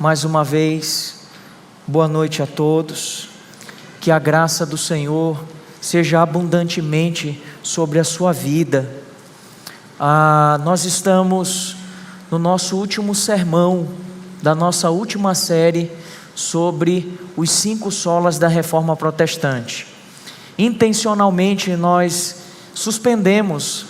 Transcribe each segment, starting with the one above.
Mais uma vez, boa noite a todos. Que a graça do Senhor seja abundantemente sobre a sua vida. Nós estamos no nosso último sermão da nossa última série sobre os 5 solas da Reforma Protestante. Intencionalmente nós suspendemos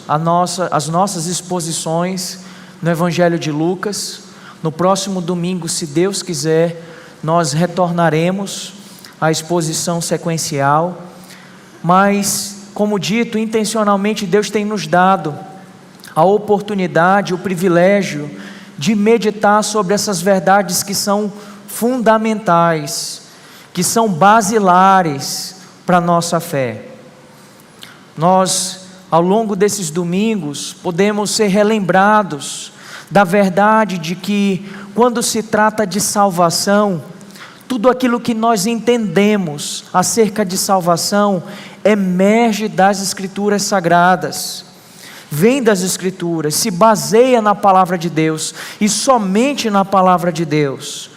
as nossas exposições no Evangelho de Lucas. No próximo domingo, se Deus quiser, nós retornaremos à exposição sequencial. Mas, como dito, intencionalmente Deus tem nos dado a oportunidade, o privilégio de meditar sobre essas verdades que são fundamentais, que são basilares para a nossa fé. Nós, ao longo desses domingos, podemos ser relembrados da verdade de que, quando se trata de salvação, tudo aquilo que nós entendemos acerca de salvação emerge das Escrituras Sagradas, vem das Escrituras, se baseia na Palavra de Deus e somente na Palavra de Deus.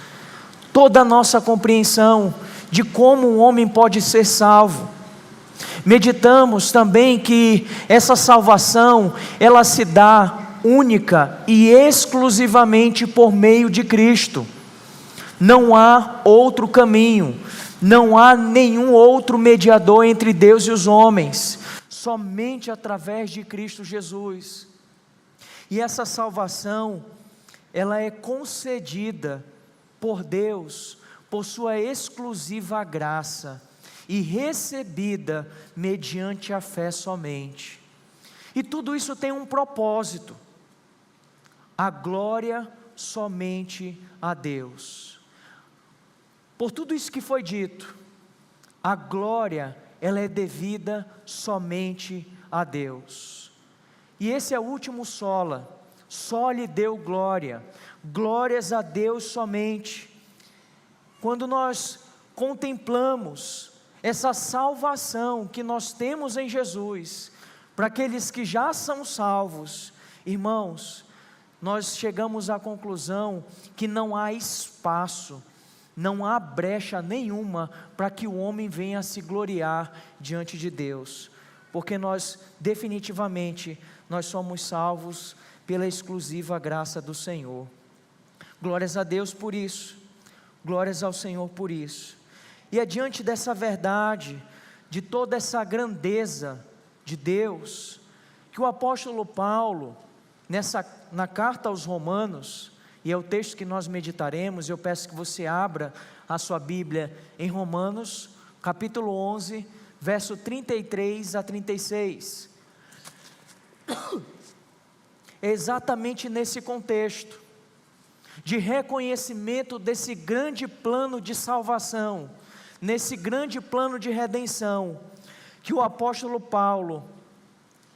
Toda a nossa compreensão de como um homem pode ser salvo. Meditamos também que essa salvação, ela se dá única e exclusivamente por meio de Cristo. Não há outro caminho, não há nenhum outro mediador entre Deus e os homens, somente através de Cristo Jesus. E essa salvação, ela é concedida por Deus, por sua exclusiva graça, e recebida mediante a fé somente. E tudo isso tem um propósito: a glória somente a Deus. Por tudo isso que foi dito, a glória, ela é devida somente a Deus. E esse é o último sola, só lhe deu glória, glórias a Deus somente. Quando nós contemplamos essa salvação que nós temos em Jesus, para aqueles que já são salvos, irmãos, nós chegamos à conclusão que não há espaço, não há brecha nenhuma para que o homem venha a se gloriar diante de Deus, porque nós definitivamente, nós somos salvos pela exclusiva graça do Senhor. Glórias a Deus por isso, glórias ao Senhor por isso. E é diante dessa verdade, de toda essa grandeza de Deus, que o apóstolo Paulo, na carta aos Romanos, e é o texto que nós meditaremos, eu peço que você abra a sua Bíblia em Romanos, capítulo 11, verso 33 a 36. É exatamente nesse contexto, de reconhecimento desse grande plano de salvação, nesse grande plano de redenção, que o apóstolo Paulo,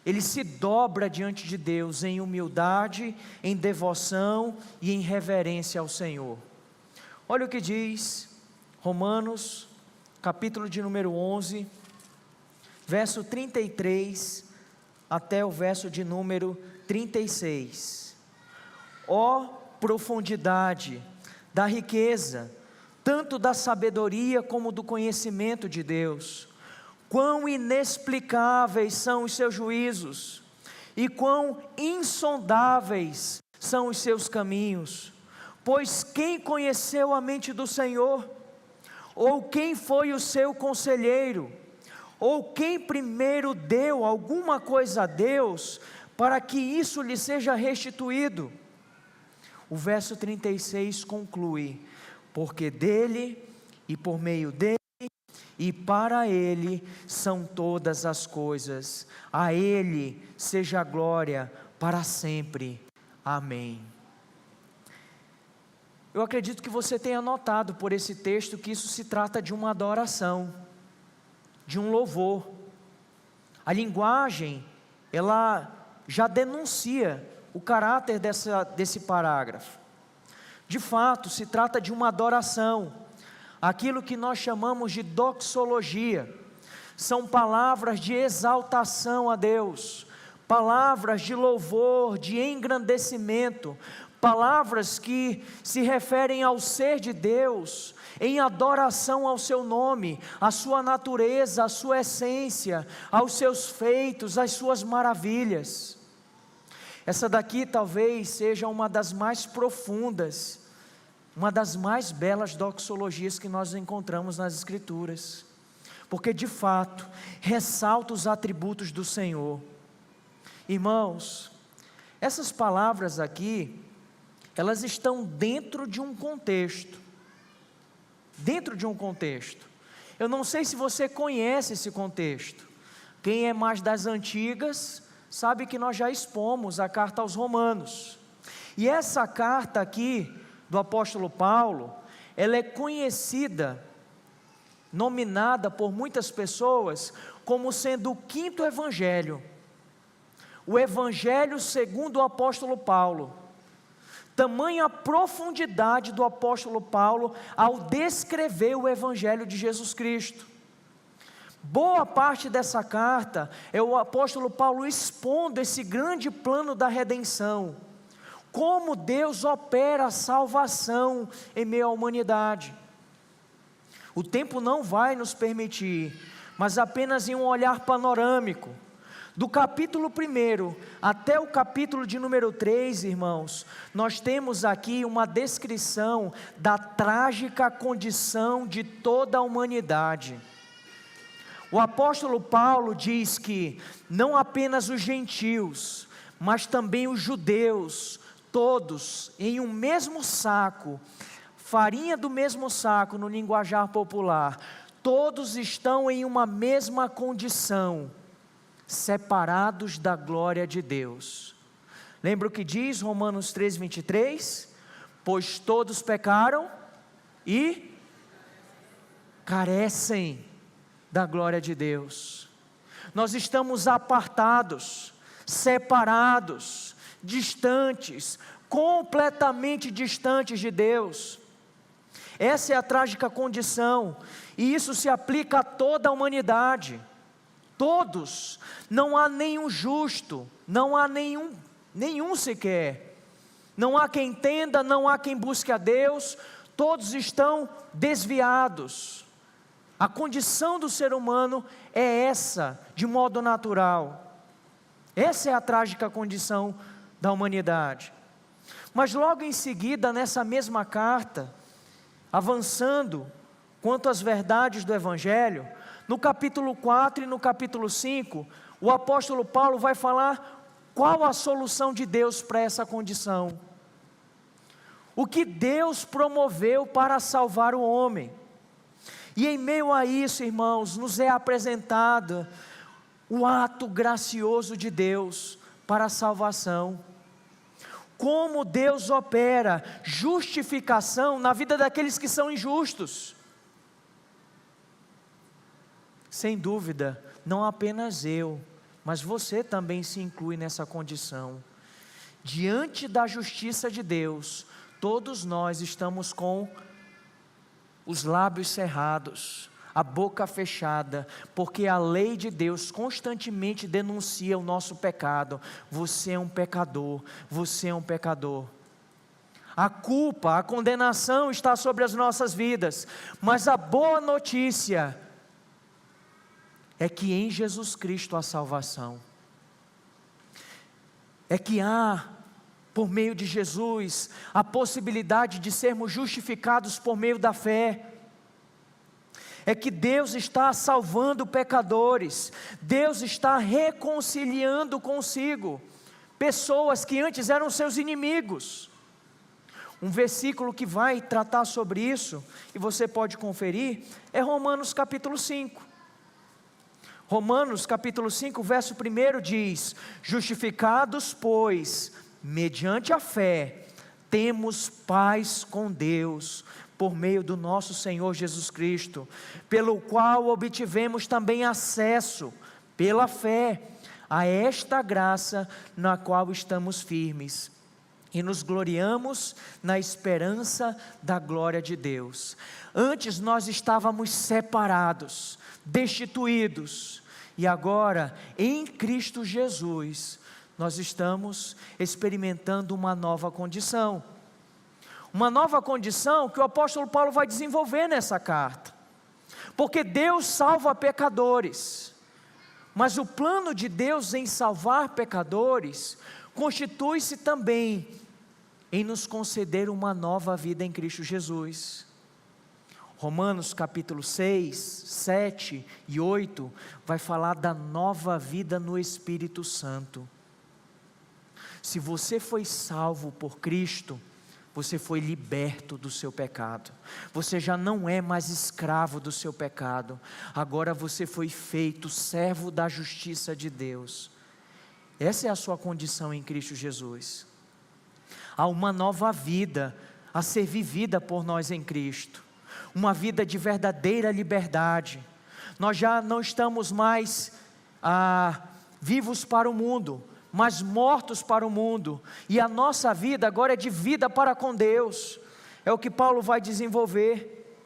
ele se dobra diante de Deus em humildade, em devoção e em reverência ao Senhor. Olha o que diz Romanos, capítulo de número 11, verso 33 até o verso de número 36. Ó profundidade da riqueza, tanto da sabedoria como do conhecimento de Deus! Quão inexplicáveis são os seus juízos, e quão insondáveis são os seus caminhos! Pois quem conheceu a mente do Senhor? Ou quem foi o seu conselheiro? Ou quem primeiro deu alguma coisa a Deus, para que isso lhe seja restituído? O verso 36 conclui: porque dele, e por meio dele, e para Ele são todas as coisas, a Ele seja a glória para sempre, amém. Eu acredito que você tenha notado por esse texto que isso se trata de uma adoração, de um louvor. A linguagem, ela já denuncia o caráter desse parágrafo. De fato, se trata de uma adoração, aquilo que nós chamamos de doxologia. São palavras de exaltação a Deus, palavras de louvor, de engrandecimento, palavras que se referem ao ser de Deus, em adoração ao seu nome, à sua natureza, à sua essência, aos seus feitos, às suas maravilhas. Essa daqui talvez seja uma das mais profundas, uma das mais belas doxologias que nós encontramos nas Escrituras, porque de fato ressalta os atributos do Senhor. Irmãos, essas palavras aqui, elas estão dentro de um contexto. Eu não sei se você conhece esse contexto. Quem é mais das antigas sabe que nós já expomos a carta aos Romanos. E essa carta aqui do apóstolo Paulo, ela é conhecida, nominada por muitas pessoas como sendo o quinto evangelho. O evangelho segundo o apóstolo Paulo. Tamanha profundidade do apóstolo Paulo ao descrever o evangelho de Jesus Cristo. Boa parte dessa carta é o apóstolo Paulo expondo esse grande plano da redenção, como Deus opera a salvação em meio à humanidade. O tempo não vai nos permitir, mas apenas em um olhar panorâmico, do capítulo 1 até o capítulo de número 3, irmãos, nós temos aqui uma descrição da trágica condição de toda a humanidade. O apóstolo Paulo diz que não apenas os gentios, mas também os judeus, todos em um mesmo saco, farinha do mesmo saco no linguajar popular, todos estão em uma mesma condição, separados da glória de Deus. Lembra o que diz Romanos 3:23? Pois todos pecaram e carecem da glória de Deus. Nós estamos apartados, separados, distantes, completamente distantes de Deus. Essa é a trágica condição, e isso se aplica a toda a humanidade. Todos, não há nenhum justo, não há nenhum sequer, não há quem entenda, não há quem busque a Deus, todos estão desviados. A condição do ser humano é essa, de modo natural. Essa é a trágica condição da humanidade. Mas logo em seguida, nessa mesma carta, avançando quanto às verdades do Evangelho, no capítulo 4 e no capítulo 5, o apóstolo Paulo vai falar qual a solução de Deus para essa condição. O que Deus promoveu para salvar o homem. E em meio a isso, irmãos, nos é apresentado o ato gracioso de Deus para a salvação. Como Deus opera justificação na vida daqueles que são injustos. Sem dúvida, não apenas eu, mas você também se inclui nessa condição. Diante da justiça de Deus, todos nós estamos com os lábios cerrados, a boca fechada, porque a lei de Deus constantemente denuncia o nosso pecado. Você é um pecador, você é um pecador. A culpa, a condenação está sobre as nossas vidas, mas a boa notícia é que em Jesus Cristo há salvação. É que há, por meio de Jesus, a possibilidade de sermos justificados por meio da fé. É que Deus está salvando pecadores, Deus está reconciliando consigo pessoas que antes eram seus inimigos. Um versículo que vai tratar sobre isso, e você pode conferir, é Romanos capítulo 5. Romanos capítulo 5, verso 1 diz: justificados, pois, mediante a fé, temos paz com Deus, por meio do nosso Senhor Jesus Cristo, pelo qual obtivemos também acesso, pela fé, a esta graça na qual estamos firmes, e nos gloriamos na esperança da glória de Deus. Antes nós estávamos separados, destituídos, e agora em Cristo Jesus nós estamos experimentando uma nova condição. Uma nova condição que o apóstolo Paulo vai desenvolver nessa carta. Porque Deus salva pecadores, mas o plano de Deus em salvar pecadores constitui-se também em nos conceder uma nova vida em Cristo Jesus. Romanos capítulo 6, 7 e 8 vai falar da nova vida no Espírito Santo. Se você foi salvo por Cristo, você foi liberto do seu pecado. Você já não é mais escravo do seu pecado. Agora você foi feito servo da justiça de Deus. Essa é a sua condição em Cristo Jesus. Há uma nova vida a ser vivida por nós em Cristo. Uma vida de verdadeira liberdade. Nós já não estamos mais vivos para o mundo, mas mortos para o mundo, e a nossa vida agora é de vida para com Deus. É o que Paulo vai desenvolver.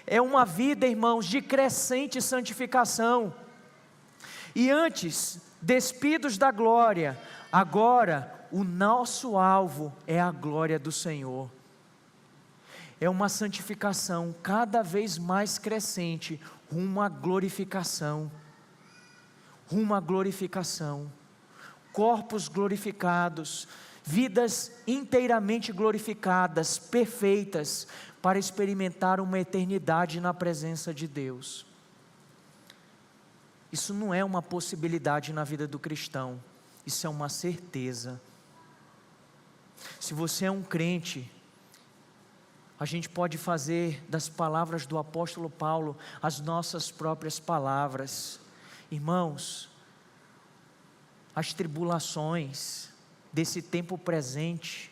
É uma vida, irmãos, de crescente santificação. E antes, despidos da glória, agora o nosso alvo é a glória do Senhor. É uma santificação cada vez mais crescente, rumo à glorificação. Rumo à glorificação. Corpos glorificados, vidas inteiramente glorificadas, perfeitas, para experimentar uma eternidade na presença de Deus. Isso não é uma possibilidade na vida do cristão, isso é uma certeza. Se você é um crente, a gente pode fazer das palavras do apóstolo Paulo as nossas próprias palavras. Irmãos, as tribulações desse tempo presente,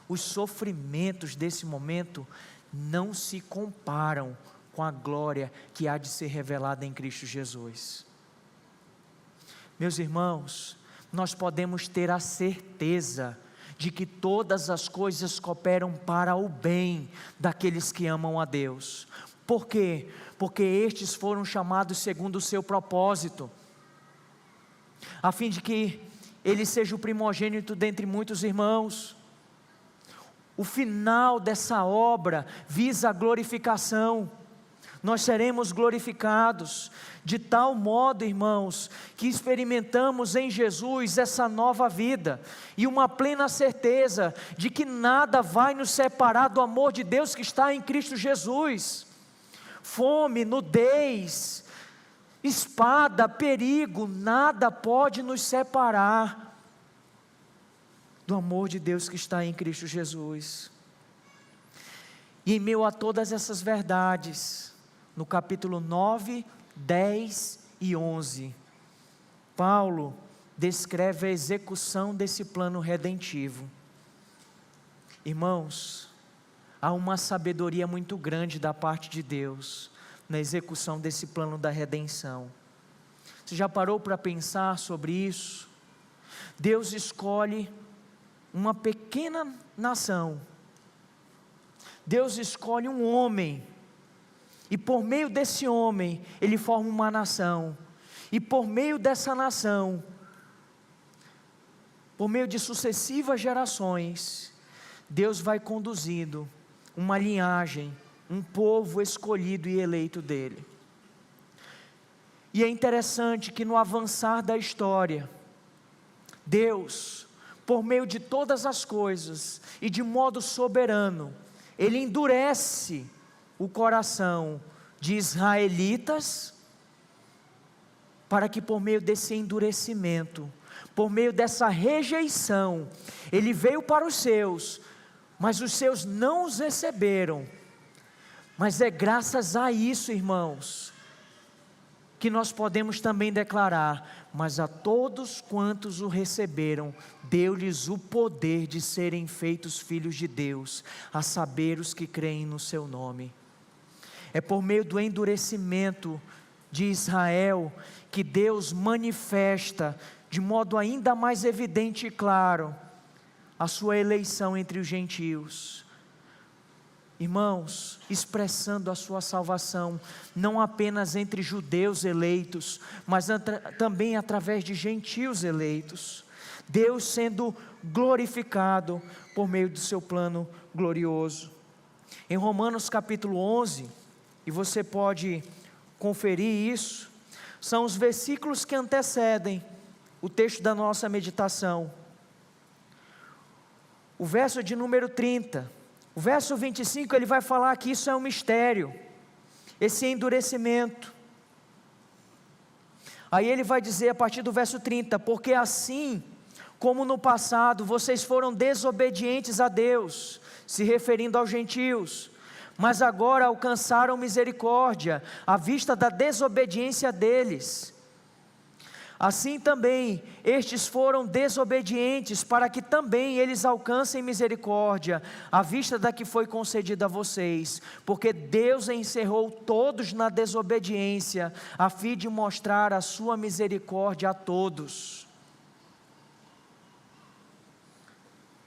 os sofrimentos desse momento, não se comparam com a glória que há de ser revelada em Cristo Jesus. Meus irmãos, nós podemos ter a certeza de que todas as coisas cooperam para o bem daqueles que amam a Deus. Por quê? Porque estes foram chamados segundo o seu propósito, a fim de que ele seja o primogênito dentre muitos irmãos. O final dessa obra visa a glorificação. Nós seremos glorificados de tal modo, irmãos, que experimentamos em Jesus essa nova vida e uma plena certeza de que nada vai nos separar do amor de Deus que está em Cristo Jesus. Fome, nudez, espada, perigo, nada pode nos separar do amor de Deus que está em Cristo Jesus. E em meio a todas essas verdades, no capítulo 9, 10 e 11, Paulo descreve a execução desse plano redentivo. Irmãos, há uma sabedoria muito grande da parte de Deus na execução desse plano da redenção. Você já parou para pensar sobre isso? Deus escolhe uma pequena nação. Deus escolhe um homem, e por meio desse homem, Ele forma uma nação, e por meio dessa nação, por meio de sucessivas gerações, Deus vai conduzindo uma linhagem, um povo escolhido e eleito dele. E é interessante que no avançar da história, Deus, por meio de todas as coisas e de modo soberano, Ele endurece o coração de israelitas, para que por meio desse endurecimento, por meio dessa rejeição, Ele veio para os seus, mas os seus não os receberam. Mas é graças a isso, irmãos, que nós podemos também declarar: mas a todos quantos o receberam, deu-lhes o poder de serem feitos filhos de Deus, a saber, os que creem no seu nome. É por meio do endurecimento de Israel que Deus manifesta de modo ainda mais evidente e claro a sua eleição entre os gentios. Irmãos, expressando a sua salvação, não apenas entre judeus eleitos, mas também através de gentios eleitos. Deus sendo glorificado por meio do seu plano glorioso. Em Romanos capítulo 11, e você pode conferir isso, são os versículos que antecedem o texto da nossa meditação. O verso de número 30, o verso 25, ele vai falar que isso é um mistério, esse endurecimento. Aí ele vai dizer a partir do verso 30, porque assim como no passado vocês foram desobedientes a Deus, se referindo aos gentios, mas agora alcançaram misericórdia, à vista da desobediência deles. Assim também, estes foram desobedientes, para que também eles alcancem misericórdia, à vista da que foi concedida a vocês, porque Deus encerrou todos na desobediência, a fim de mostrar a sua misericórdia a todos.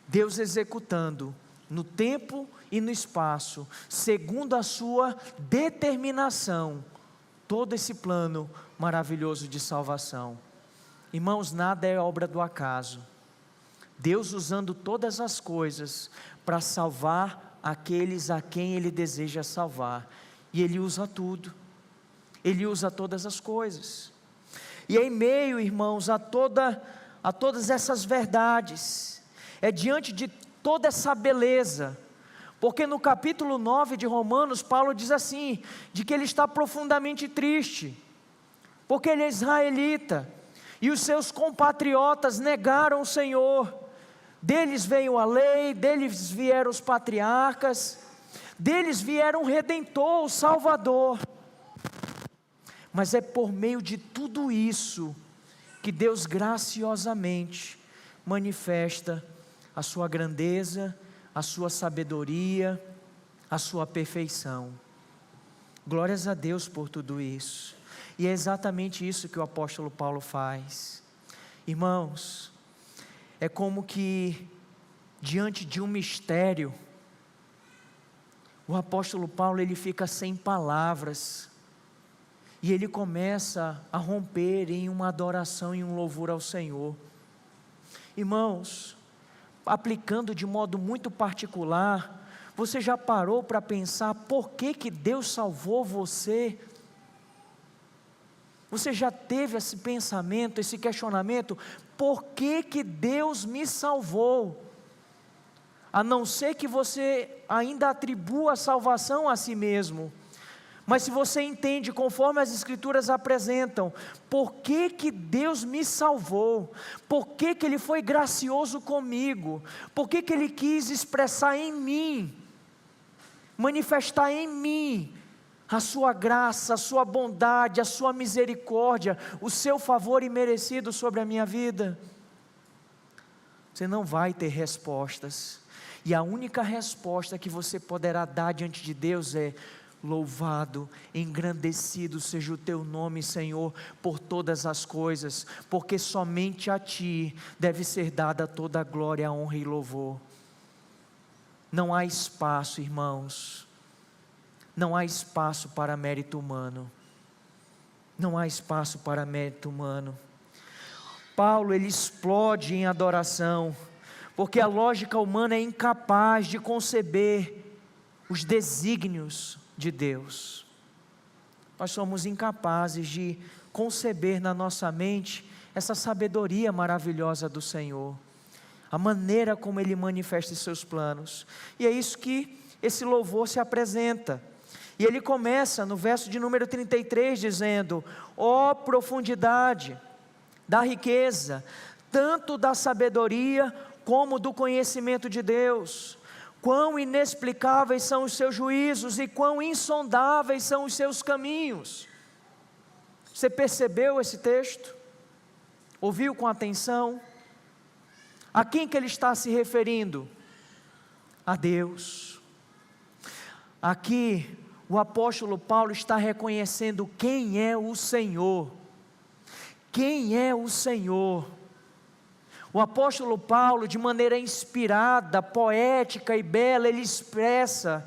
Deus executando no tempo e no espaço, segundo a sua determinação, todo esse plano maravilhoso de salvação. Irmãos, nada é obra do acaso. Deus usando todas as coisas para salvar aqueles a quem Ele deseja salvar. E Ele usa tudo. Ele usa todas as coisas. E em meio, irmãos, a todas essas verdades, é diante de toda essa beleza, porque no capítulo 9 de Romanos, Paulo diz assim, de que ele está profundamente triste, porque ele é israelita, e os seus compatriotas negaram o Senhor. Deles veio a lei, deles vieram os patriarcas, deles vieram o Redentor, o Salvador. Mas é por meio de tudo isso que Deus graciosamente manifesta a sua grandeza, a sua sabedoria, a sua perfeição. Glórias a Deus por tudo isso. E é exatamente isso que o apóstolo Paulo faz. Irmãos, é como que diante de um mistério, o apóstolo Paulo ele fica sem palavras, e ele começa a romper em uma adoração e um louvor ao Senhor. Irmãos, aplicando de modo muito particular, você já parou para pensar por que Deus salvou você? Você já teve esse pensamento, esse questionamento? Por que Deus me salvou? A não ser que você ainda atribua a salvação a si mesmo. Mas se você entende, conforme as Escrituras apresentam, por que Deus me salvou? Por que Ele foi gracioso comigo? Por que Ele quis expressar em mim, manifestar em mim, a sua graça, a sua bondade, a sua misericórdia, o seu favor imerecido sobre a minha vida? Você não vai ter respostas, e a única resposta que você poderá dar diante de Deus é: louvado, engrandecido seja o teu nome, Senhor, por todas as coisas, porque somente a Ti deve ser dada toda a glória, honra e louvor. Não há espaço, irmãos, não há espaço para mérito humano, não há espaço para mérito humano. Paulo, ele explode em adoração, porque a lógica humana é incapaz de conceber os desígnios de Deus. Nós somos incapazes de conceber na nossa mente essa sabedoria maravilhosa do Senhor, a maneira como Ele manifesta os seus planos. E é isso que esse louvor se apresenta. E ele começa no verso de número 33 dizendo: ó profundidade da riqueza, tanto da sabedoria como do conhecimento de Deus, quão inexplicáveis são os seus juízos e quão insondáveis são os seus caminhos. Você percebeu esse texto? Ouviu com atenção? A quem que ele está se referindo? A Deus. Aqui o apóstolo Paulo está reconhecendo quem é o Senhor. Quem é o Senhor? O apóstolo Paulo, de maneira inspirada, poética e bela, ele expressa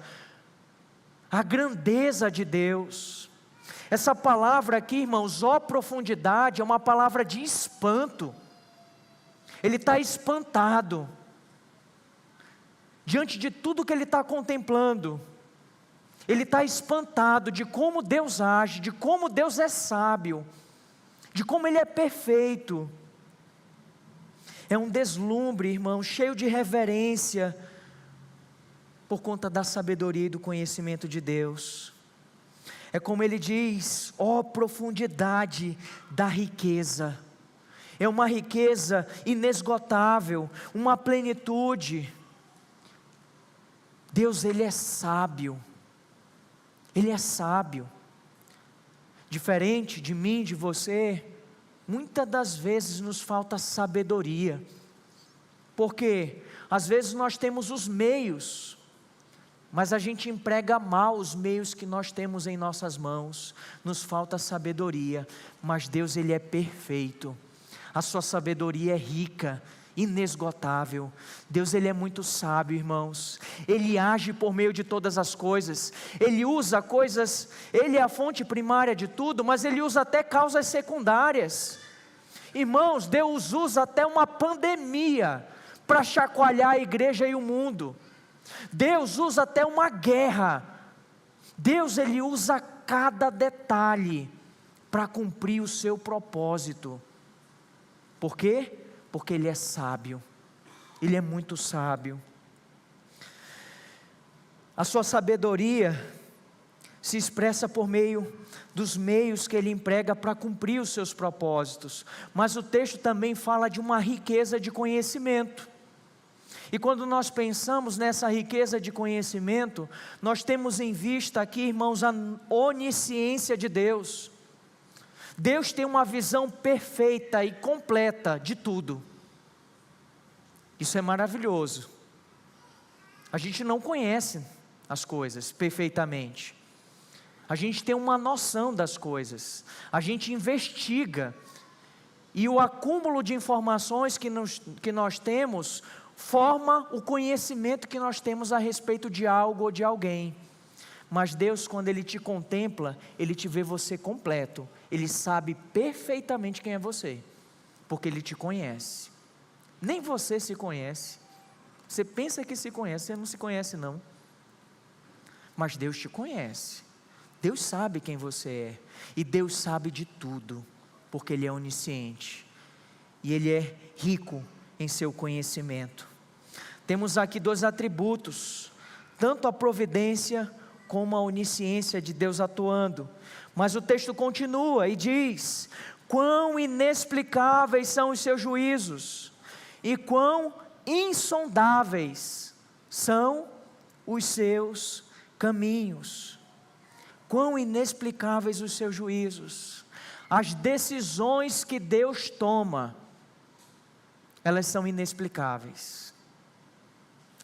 a grandeza de Deus. Essa palavra aqui, irmãos, ó profundidade, é uma palavra de espanto. ele está espantado diante de tudo que ele está contemplando. Ele está espantado de como Deus age, de como Deus é sábio, de como Ele é perfeito. É um deslumbre, irmão, cheio de reverência, por conta da sabedoria e do conhecimento de Deus. É como ele diz: ó profundidade da riqueza. É uma riqueza inesgotável, uma plenitude. Deus, Ele é sábio. Ele é sábio. Diferente de mim, de você, muitas das vezes nos falta sabedoria. Porque às vezes nós temos os meios, mas a gente emprega mal os meios que nós temos em nossas mãos. Nos falta sabedoria. Mas Deus, Ele é perfeito. A sua sabedoria é rica, inesgotável. Deus, Ele é muito sábio, irmãos. Ele age por meio de todas as coisas. Ele usa coisas, Ele é a fonte primária de tudo, mas Ele usa até causas secundárias. Irmãos, Deus usa até uma pandemia para chacoalhar a igreja e o mundo. Deus usa até uma guerra. Deus, Ele usa cada detalhe para cumprir o seu propósito. Por quê? Porque Ele é sábio. Ele é muito sábio. A sua sabedoria se expressa por meio dos meios que Ele emprega para cumprir os seus propósitos. Mas o texto também fala de uma riqueza de conhecimento. E quando nós pensamos nessa riqueza de conhecimento, nós temos em vista aqui, irmãos, a onisciência de Deus. Deus tem uma visão perfeita e completa de tudo. Isso é maravilhoso. A gente não conhece as coisas perfeitamente. A gente tem uma noção das coisas. A gente investiga. E o acúmulo de informações que nós temos forma o conhecimento que nós temos a respeito de algo ou de alguém. Mas Deus, quando Ele te contempla, Ele te vê você completo. Ele sabe perfeitamente quem é você, porque Ele te conhece. Nem você se conhece. Você pensa que se conhece, você não se conhece não. Mas Deus te conhece. Deus sabe quem você é. E Deus sabe de tudo, porque Ele é onisciente. E Ele é rico em seu conhecimento. Temos aqui dois atributos, tanto a providência como a onisciência de Deus atuando. Mas o texto continua e diz: quão inexplicáveis são os seus juízos, e quão insondáveis são os seus caminhos. Quão inexplicáveis os seus juízos. As decisões que Deus toma, elas são inexplicáveis.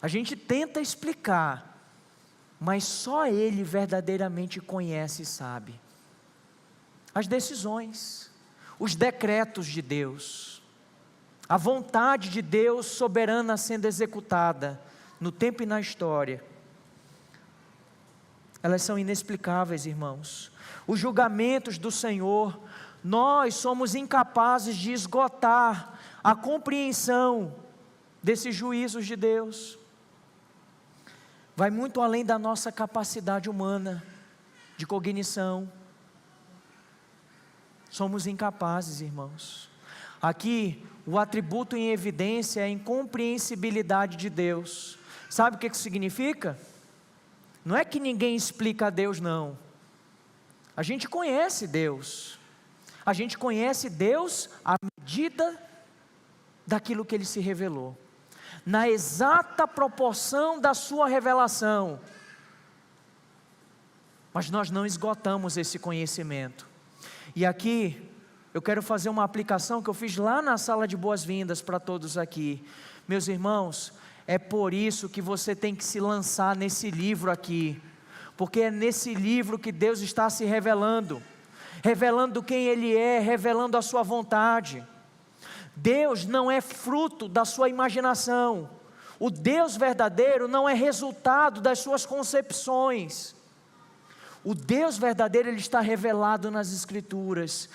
A gente tenta explicar, mas só Ele verdadeiramente conhece e sabe. As decisões, os decretos de Deus, a vontade de Deus soberana sendo executada no tempo e na história, elas são inexplicáveis, irmãos. Os julgamentos do Senhor, nós somos incapazes de esgotar a compreensão desses juízos de Deus. Vai muito além da nossa capacidade humana de cognição. Somos incapazes, irmãos. Aqui, o atributo em evidência é a incompreensibilidade de Deus. Sabe o que isso significa? Não é que ninguém explica a Deus, não. A gente conhece Deus. A gente conhece Deus à medida daquilo que Ele se revelou, na exata proporção da sua revelação. Mas nós não esgotamos esse conhecimento. E aqui eu quero fazer uma aplicação que eu fiz lá na sala de boas-vindas para todos aqui. Meus irmãos, é por isso que você tem que se lançar nesse livro aqui, porque é nesse livro que Deus está se revelando, revelando quem Ele é, revelando a sua vontade. Deus não é fruto da sua imaginação. O Deus verdadeiro não é resultado das suas concepções. O Deus verdadeiro, Ele está revelado nas Escrituras.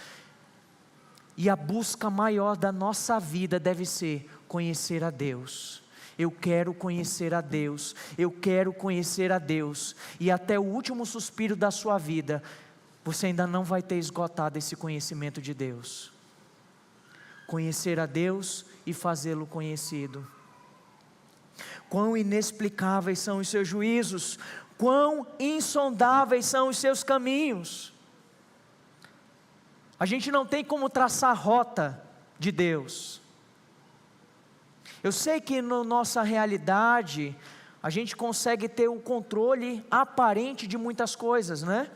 E a busca maior da nossa vida deve ser conhecer a Deus. Eu quero conhecer a Deus, eu quero conhecer a Deus. E até o último suspiro da sua vida, você ainda não vai ter esgotado esse conhecimento de Deus. Conhecer a Deus e fazê-lo conhecido. Quão inexplicáveis são os seus juízos, quão insondáveis são os seus caminhos. A gente não tem como traçar a rota de Deus. Eu sei que na nossa realidade, a gente consegue ter um controle aparente de muitas coisas, né?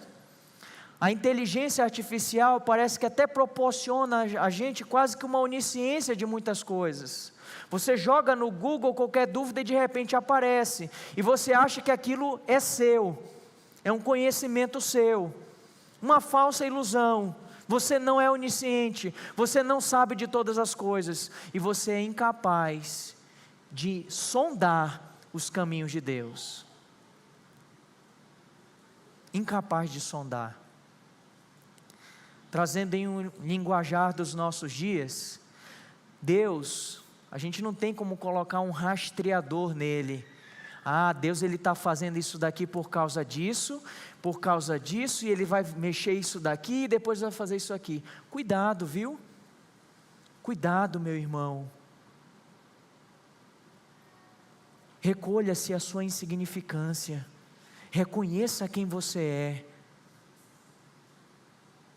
A inteligência artificial parece que até proporciona a gente quase que uma onisciência de muitas coisas. Você joga no Google qualquer dúvida e de repente aparece. E você acha que aquilo é seu. É um conhecimento seu. Uma falsa ilusão. Você não é onisciente. Você não sabe de todas as coisas. E você é incapaz de sondar os caminhos de Deus. Incapaz de sondar. Trazendo em um linguajar dos nossos dias, Deus, a gente não tem como colocar um rastreador nele. Deus ele está fazendo isso daqui por causa disso, e ele vai mexer isso daqui e depois vai fazer isso aqui. Cuidado, viu? Cuidado, meu irmão. Recolha-se a sua insignificância. Reconheça quem você é.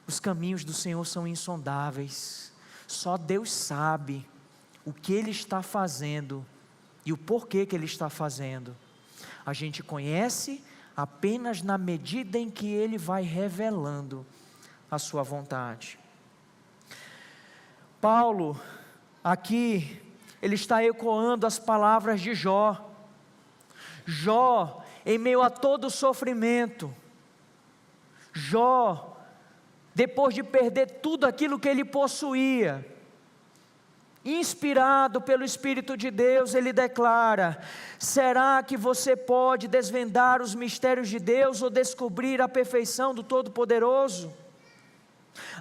Os caminhos do Senhor são insondáveis. Só Deus sabe o que Ele está fazendo e o porquê que Ele está fazendo. A gente conhece apenas na medida em que Ele vai revelando a sua vontade. Paulo, aqui, ele está ecoando as palavras de Jó. Jó, em meio a todo o sofrimento, Jó, depois de perder tudo aquilo que ele possuía, inspirado pelo Espírito de Deus, ele declara: será que você pode desvendar os mistérios de Deus ou descobrir a perfeição do Todo-Poderoso?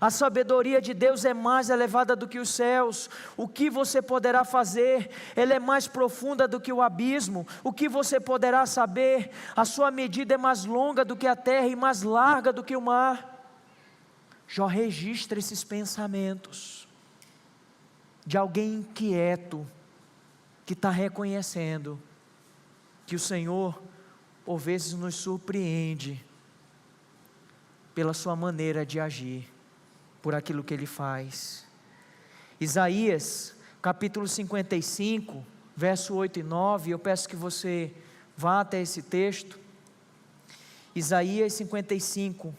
A sabedoria de Deus é mais elevada do que os céus. O que você poderá fazer? Ela é mais profunda do que o abismo. O que você poderá saber? A sua medida é mais longa do que a terra e mais larga do que o mar. Jó registra esses pensamentos de alguém inquieto, que está reconhecendo que o Senhor, por vezes, nos surpreende pela sua maneira de agir, por aquilo que Ele faz. Isaías, capítulo 55, verso 8 e 9, eu peço que você vá até esse texto. Isaías 55,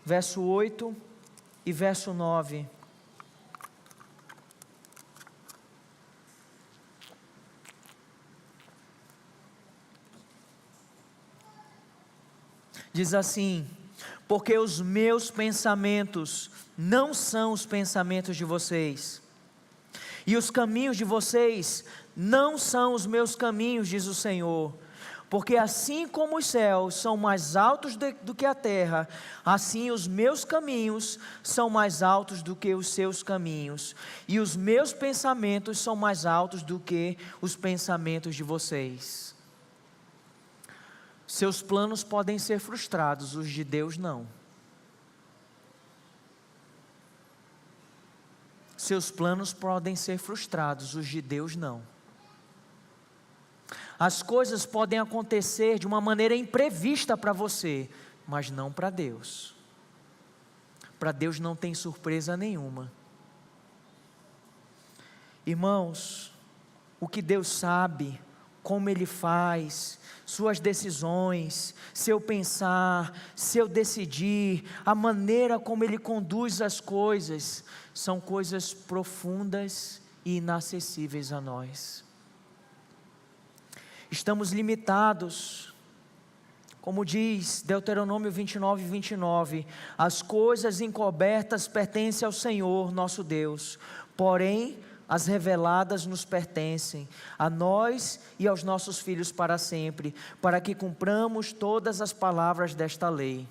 verso 8 e verso 9. Diz assim: porque os meus pensamentos não são os pensamentos de vocês, e os caminhos de vocês não são os meus caminhos, diz o Senhor. Porque assim como os céus são mais altos do que a terra, assim os meus caminhos são mais altos do que os seus caminhos, e os meus pensamentos são mais altos do que os pensamentos de vocês. Seus planos podem ser frustrados, os de Deus não. Seus planos podem ser frustrados, os de Deus não. As coisas podem acontecer de uma maneira imprevista para você, mas não para Deus. Para Deus não tem surpresa nenhuma. Irmãos, o que Deus sabe, como Ele faz, suas decisões, seu pensar, seu decidir, a maneira como Ele conduz as coisas, são coisas profundas e inacessíveis a nós. Estamos limitados, como diz Deuteronômio 29, 29, as coisas encobertas pertencem ao Senhor nosso Deus, porém as reveladas nos pertencem, a nós e aos nossos filhos para sempre, para que cumpramos todas as palavras desta lei.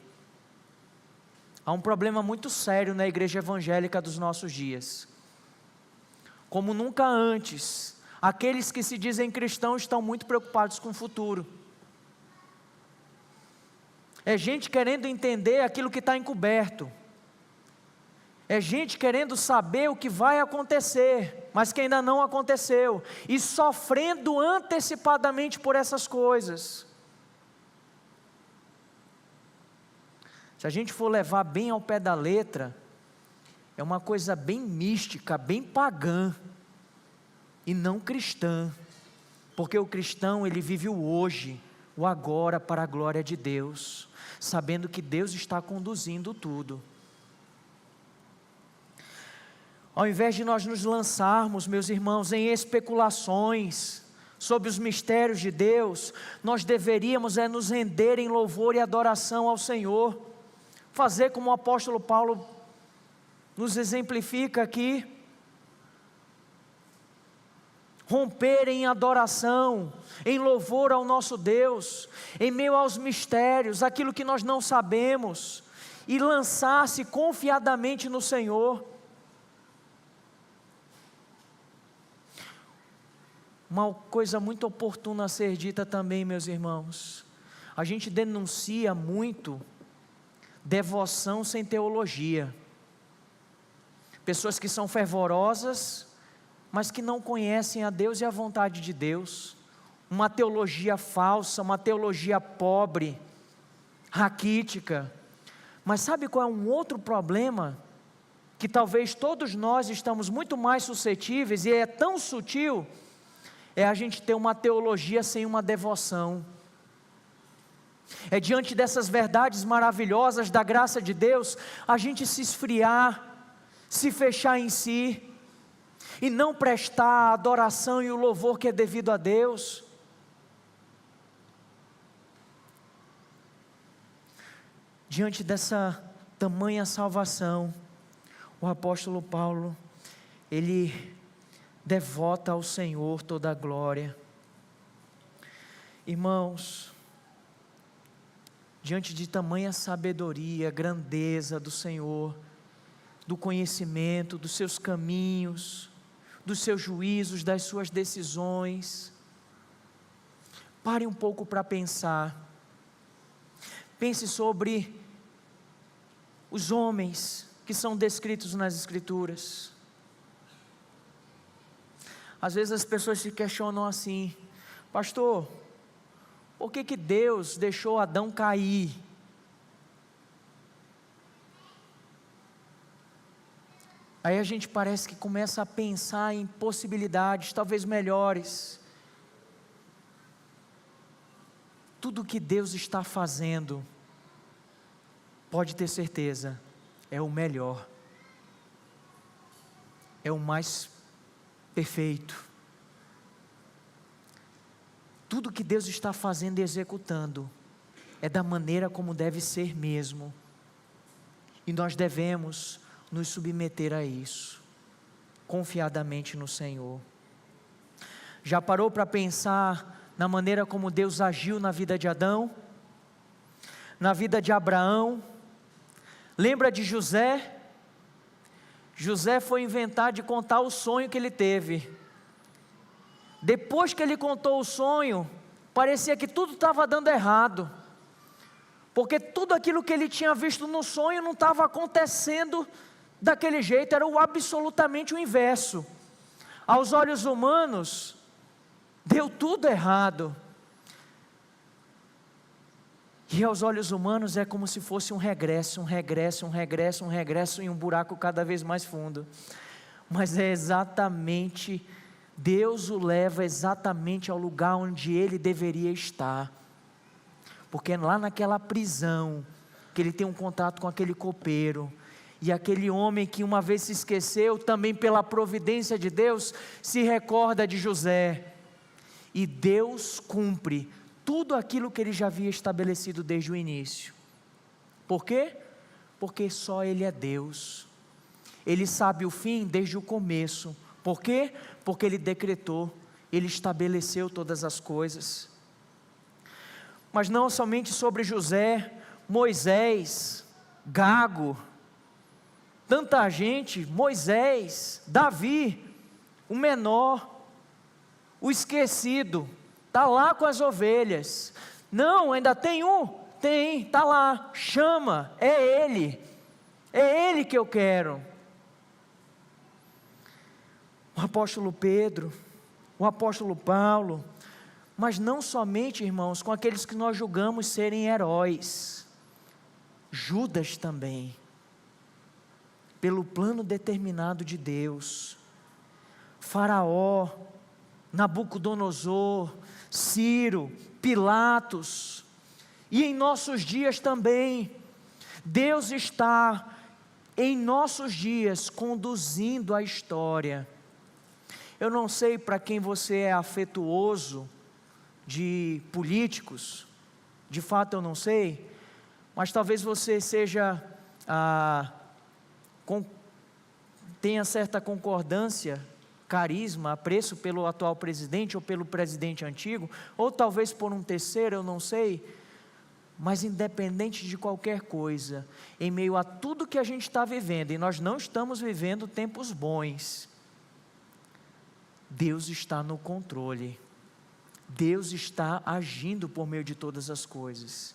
Há um problema muito sério na igreja evangélica dos nossos dias. Como nunca antes, aqueles que se dizem cristãos estão muito preocupados com o futuro. É gente querendo entender aquilo que está encoberto. É gente querendo saber o que vai acontecer, mas que ainda não aconteceu, e sofrendo antecipadamente por essas coisas. Se a gente for levar bem ao pé da letra, é uma coisa bem mística, bem pagã, e não cristã, porque o cristão ele vive o hoje, o agora para a glória de Deus, sabendo que Deus está conduzindo tudo. Ao invés de nós nos lançarmos, meus irmãos, em especulações sobre os mistérios de Deus, nós deveríamos nos render em louvor e adoração ao Senhor, fazer como o apóstolo Paulo nos exemplifica aqui, romper em adoração, em louvor ao nosso Deus, em meio aos mistérios, aquilo que nós não sabemos, e lançar-se confiadamente no Senhor. Uma coisa muito oportuna a ser dita também, meus irmãos, a gente denuncia muito devoção sem teologia, pessoas que são fervorosas, mas que não conhecem a Deus e a vontade de Deus, uma teologia falsa, uma teologia pobre, raquítica. Mas sabe qual é um outro problema? Que talvez todos nós estamos muito mais suscetíveis, e é tão sutil, é a gente ter uma teologia sem uma devoção. É diante dessas verdades maravilhosas da graça de Deus, a gente se esfriar, se fechar em si, e não prestar a adoração e o louvor que é devido a Deus. Diante dessa tamanha salvação, o apóstolo Paulo, ele devota ao Senhor toda a glória. Irmãos, diante de tamanha sabedoria, grandeza do Senhor, do conhecimento, dos seus caminhos, dos seus juízos, das suas decisões, pare um pouco para pensar. Pense sobre os homens que são descritos nas Escrituras. Às vezes as pessoas se questionam assim: pastor, por que Deus deixou Adão cair? Aí a gente parece que começa a pensar em possibilidades, talvez melhores. Tudo que Deus está fazendo, pode ter certeza, é o melhor, é o mais perfeito. Tudo que Deus está fazendo e executando, é da maneira como deve ser mesmo, e nós devemos nos submeter a isso, confiadamente no Senhor. Já parou para pensar na maneira como Deus agiu na vida de Adão? Na vida de Abraão? Lembra de José? José foi inventar de contar o sonho que ele teve. Depois que ele contou o sonho, parecia que tudo estava dando errado, porque tudo aquilo que ele tinha visto no sonho não estava acontecendo daquele jeito, era absolutamente o inverso. Aos olhos humanos, deu tudo errado. E aos olhos humanos é como se fosse um regresso e um buraco cada vez mais fundo. Mas é exatamente, Deus o leva exatamente ao lugar onde ele deveria estar. Porque é lá naquela prisão que ele tem um contato com aquele copeiro. E aquele homem que uma vez se esqueceu, também pela providência de Deus, se recorda de José. E Deus cumpre tudo aquilo que ele já havia estabelecido desde o início. Por quê? Porque só Ele é Deus. Ele sabe o fim desde o começo. Por quê? Porque Ele decretou, Ele estabeleceu todas as coisas. Mas não somente sobre José, Moisés, Gago, tanta gente, Moisés, Davi, o menor, o esquecido, está lá com as ovelhas. Não, ainda tem um? Tem, está lá, chama, é Ele que eu quero. O apóstolo Pedro, o apóstolo Paulo, mas não somente, irmãos, com aqueles que nós julgamos serem heróis, Judas também, pelo plano determinado de Deus, Faraó, Nabucodonosor, Ciro, Pilatos, e em nossos dias também, Deus está em nossos dias conduzindo a história. Eu não sei para quem você é afetuoso de políticos, de fato eu não sei, mas talvez você seja, tenha certa concordância, carisma, apreço pelo atual presidente ou pelo presidente antigo, ou talvez por um terceiro, eu não sei, mas independente de qualquer coisa, em meio a tudo que a gente está vivendo, e nós não estamos vivendo tempos bons, Deus está no controle, Deus está agindo por meio de todas as coisas,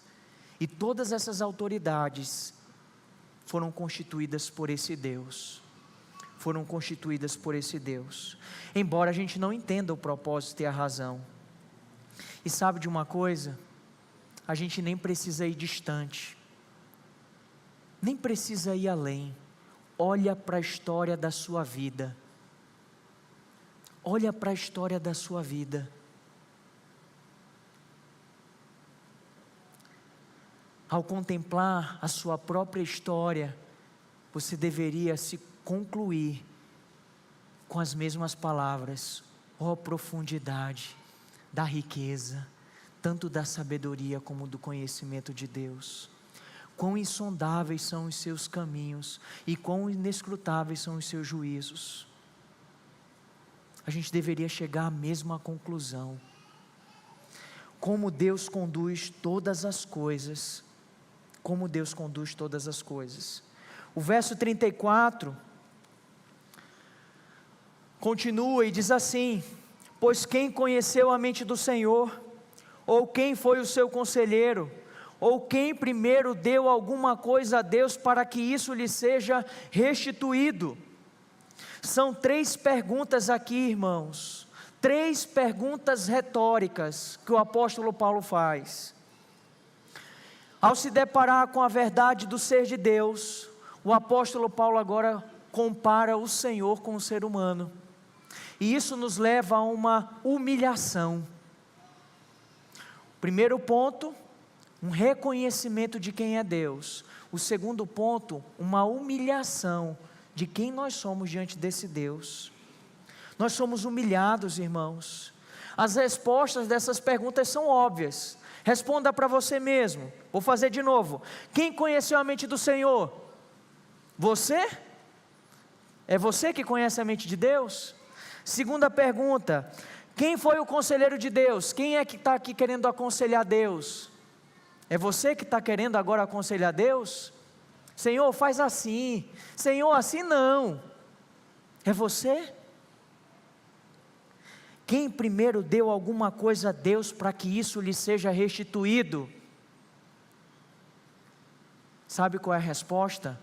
e todas essas autoridades foram constituídas por esse Deus, embora a gente não entenda o propósito e a razão. E sabe de uma coisa? A gente nem precisa ir distante, nem precisa ir além. Olha para a história da sua vida, olha para a história da sua vida. Ao contemplar a sua própria história, você deveria se concluir com as mesmas palavras: ó profundidade da riqueza, tanto da sabedoria como do conhecimento de Deus. Quão insondáveis são os seus caminhos e quão inescrutáveis são os seus juízos. A gente deveria chegar à mesma conclusão. Como Deus conduz todas as coisas. Como Deus conduz todas as coisas. O verso 34 continua e diz assim: pois quem conheceu a mente do Senhor, ou quem foi o seu conselheiro, ou quem primeiro deu alguma coisa a Deus para que isso lhe seja restituído? São 3 perguntas aqui, irmãos, 3 perguntas retóricas que o apóstolo Paulo faz. Ao se deparar com a verdade do ser de Deus, o apóstolo Paulo agora compara o Senhor com o ser humano, e isso nos leva a uma humilhação. Primeiro ponto, um reconhecimento de quem é Deus. O segundo ponto, uma humilhação de quem nós somos diante desse Deus. Nós somos humilhados, irmãos. As respostas dessas perguntas são óbvias. Responda para você mesmo. Vou fazer de novo. Quem conheceu a mente do Senhor? Você? É você que conhece a mente de Deus? Segunda pergunta: quem foi o conselheiro de Deus? Quem é que está aqui querendo aconselhar Deus? É você que está querendo agora aconselhar Deus? Senhor, faz assim. Senhor, assim não. É você? Quem primeiro deu alguma coisa a Deus para que isso lhe seja restituído? Sabe qual é a resposta?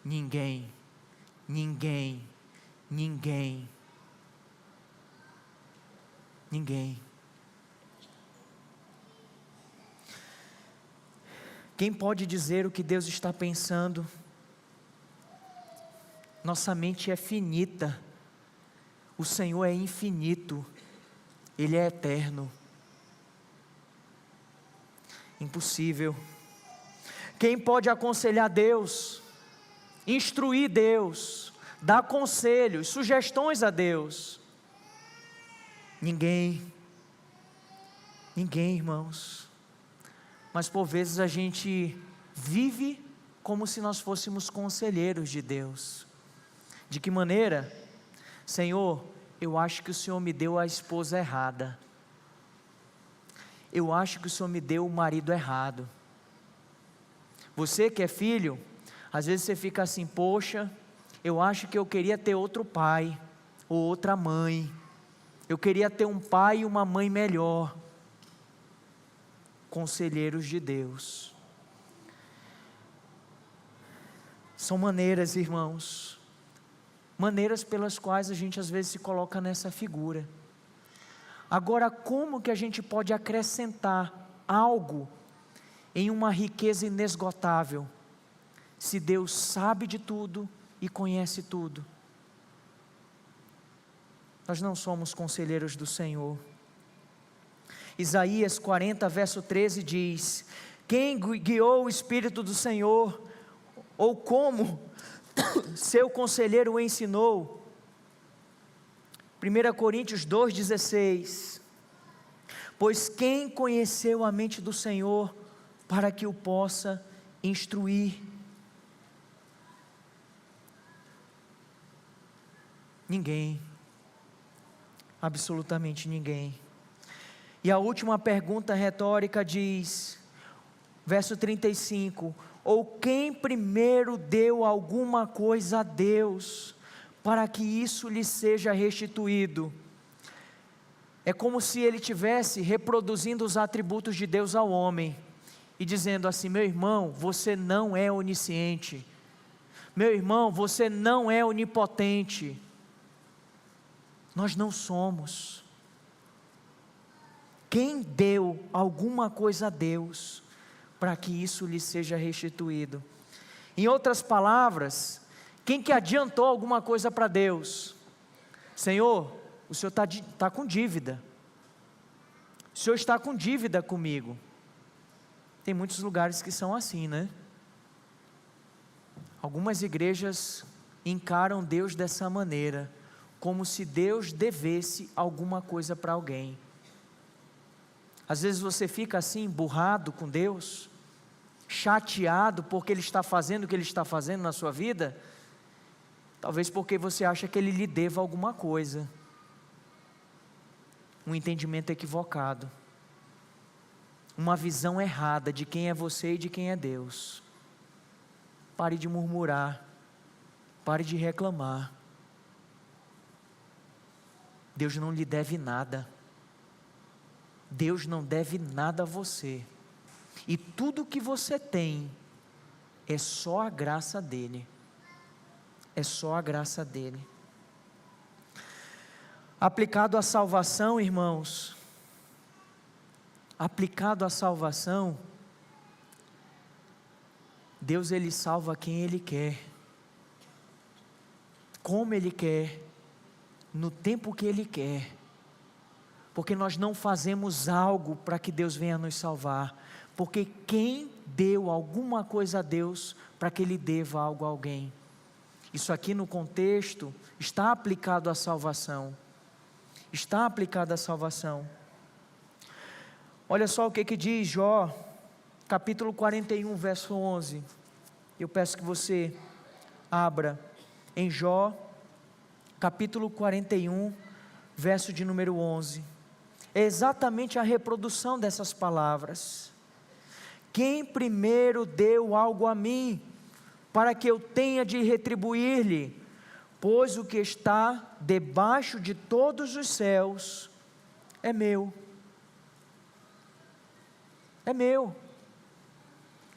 Ninguém. Ninguém. Ninguém. Ninguém. Quem pode dizer o que Deus está pensando? Nossa mente é finita. O Senhor é infinito, Ele é eterno. Impossível. Quem pode aconselhar Deus, instruir Deus, dar conselhos, sugestões a Deus? Ninguém. Ninguém, irmãos. Mas por vezes a gente vive como se nós fôssemos conselheiros de Deus. De que maneira? Senhor, eu acho que o Senhor me deu a esposa errada. Eu acho que o Senhor me deu o marido errado. Você que é filho, às vezes você fica assim: poxa, eu acho que eu queria ter outro pai ou outra mãe. Eu queria ter um pai e uma mãe melhor. Conselheiros de Deus. São maneiras, irmãos, maneiras pelas quais a gente às vezes se coloca nessa figura. Agora, como que a gente pode acrescentar algo em uma riqueza inesgotável, se Deus sabe de tudo e conhece tudo? Nós não somos conselheiros do Senhor. Isaías 40, verso 13 diz: quem guiou o Espírito do Senhor, ou como seu conselheiro o ensinou? 1 Coríntios 2,16: pois quem conheceu a mente do Senhor para que o possa instruir? Ninguém, absolutamente ninguém. E a última pergunta retórica diz, verso 35: ou quem primeiro deu alguma coisa a Deus, para que isso lhe seja restituído? É como se ele estivesse reproduzindo os atributos de Deus ao homem, e dizendo assim: meu irmão, você não é onisciente, meu irmão, você não é onipotente, nós não somos. Quem deu alguma coisa a Deus, para que isso lhe seja restituído? Em outras palavras, quem que adiantou alguma coisa para Deus? Senhor, o Senhor está com dívida, o Senhor está com dívida comigo. Tem muitos lugares que são assim, né? Algumas igrejas encaram Deus dessa maneira, como se Deus devesse alguma coisa para alguém. Às vezes você fica assim, burrado com Deus, chateado porque Ele está fazendo o que Ele está fazendo na sua vida, talvez porque você acha que Ele lhe deva alguma coisa. Um entendimento equivocado, uma visão errada de quem é você e de quem é Deus. Pare de murmurar, pare de reclamar. Deus não lhe deve nada. Deus não deve nada a você, e tudo que você tem é só a graça dEle, é só a graça dEle. Aplicado à salvação, irmãos, aplicado à salvação, Deus Ele salva quem Ele quer, como Ele quer, no tempo que Ele quer, porque nós não fazemos algo para que Deus venha nos salvar, porque quem deu alguma coisa a Deus para que Ele deva algo a alguém? Isso aqui no contexto está aplicado à salvação, está aplicado à salvação. Olha só o que diz Jó, capítulo 41, verso 11, eu peço que você abra em Jó, capítulo 41, verso de número 11, é exatamente a reprodução dessas palavras. Quem primeiro deu algo a mim, para que eu tenha de retribuir-lhe? Pois o que está debaixo de todos os céus é meu. É meu.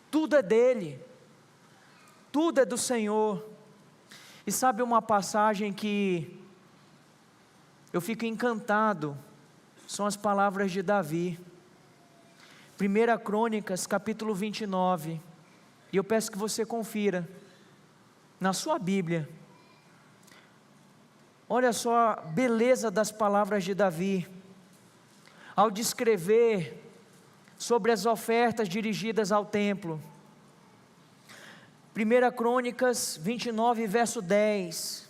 Tudo é dele. Tudo é do Senhor. E sabe uma passagem que eu fico encantado? São as palavras de Davi. 1 Crônicas, capítulo 29. E eu peço que você confira na sua Bíblia. Olha só a beleza das palavras de Davi, ao descrever sobre as ofertas dirigidas ao templo. 1 Crônicas 29, verso 10.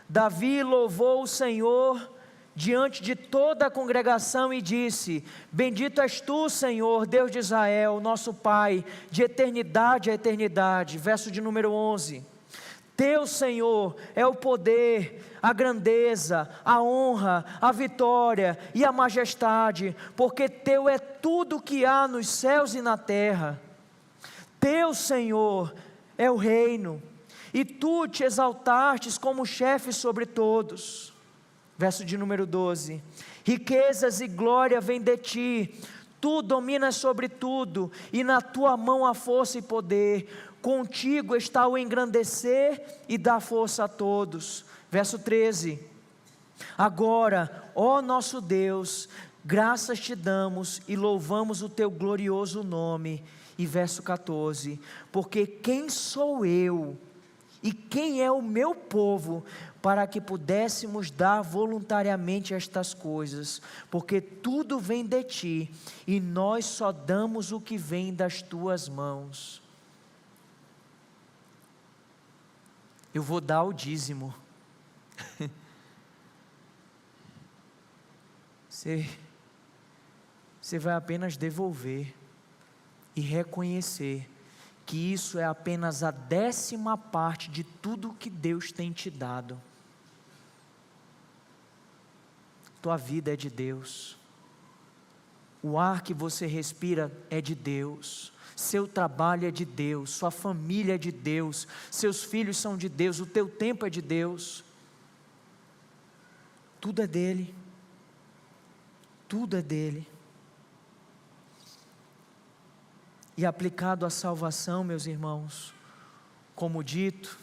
Davi louvou o Senhor diante de toda a congregação e disse: bendito és tu, Senhor, Deus de Israel, nosso Pai, de eternidade a eternidade. Verso de número 11. Teu, Senhor, é o poder, a grandeza, a honra, a vitória e a majestade, porque teu é tudo que há nos céus e na terra. Teu, Senhor, é o reino, e tu te exaltastes como chefe sobre todos. Verso de número 12: riquezas e glória vêm de ti, tu dominas sobre tudo, e na tua mão há força e poder, contigo está o engrandecer e dar força a todos. Verso 13: agora, ó nosso Deus, graças te damos e louvamos o teu glorioso nome. E verso 14: porque quem sou eu e quem é o meu povo para que pudéssemos dar voluntariamente estas coisas? Porque tudo vem de ti e nós só damos o que vem das tuas mãos. Eu vou dar o dízimo. Você vai apenas devolver e reconhecer que isso é apenas a 10ª parte de tudo que Deus tem te dado. Tua vida é de Deus, o ar que você respira é de Deus, seu trabalho é de Deus, sua família é de Deus, seus filhos são de Deus, o teu tempo é de Deus, tudo é dele, tudo é dele. E aplicado à salvação, meus irmãos, como dito,